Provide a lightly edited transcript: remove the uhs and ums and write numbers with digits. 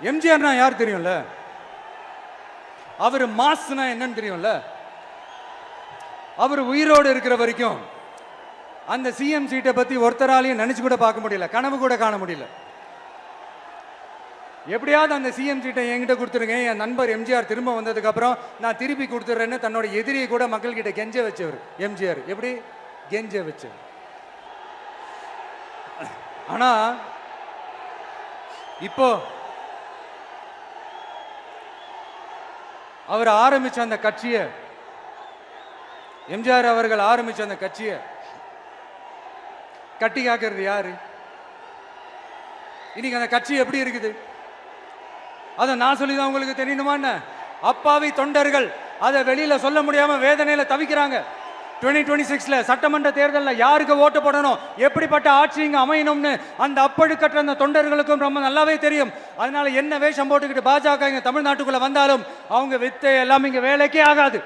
எம்ஜிஆர்னா யார் தெரியும்ல? அவர் மாஸ்னா என்னன்னு தெரியும்ல? அவர் உயிரோடு இருக்கிற வரைக்கும் அந்த சிஎம் சீட்டை பத்தி ஒருத்தராலையும் நினைச்சு கூட பார்க்க முடியல, கனவு கூட காண முடியல. எப்படியாவது அந்த சிஎம் சீட்டை என்கிட்ட கொடுத்துருங்க, என் நண்பர் எம்ஜிஆர் திரும்ப வந்ததுக்கு அப்புறம் நான் திருப்பி கொடுத்துட்றேன்னு தன்னோட எதிரியை கூட மக்கள் கிட்ட கெஞ்ச வச்சவர் எம்ஜிஆர். எப்படி கெஞ்ச வச்சவர்? ஆனா இப்போ அவர் ஆரம்பிச்ச அந்த கட்சியை, எம்ஜிஆர் அவர்கள் ஆரம்பிச்ச அந்த கட்சியை கட்டி காக்கிறது யாரு? இன்னைக்கு அந்த கட்சி எப்படி இருக்குது? அதை நான் சொல்லிதான் உங்களுக்கு தெரியணுமா? அப்பாவி தொண்டர்கள் அதை வெளியில சொல்ல முடியாம வேதனையில தவிக்கிறாங்க. 2026 சட்டமன்ற தேர்தலில் யாருக்கு ஓட்டு போடணும், எப்படிப்பட்ட ஆட்சி இங்க அமையணும்னு அந்த அப்பழுக்கற்ற அந்த தொண்டர்களுக்கும் ரொம்ப நல்லாவே தெரியும். அதனால என்ன வேஷம் போட்டுக்கிட்டு பாஜக இங்க தமிழ்நாட்டுக்குள்ள வந்தாலும் அவங்க வித்தை எல்லாம் இங்க வேலைக்கே ஆகாது.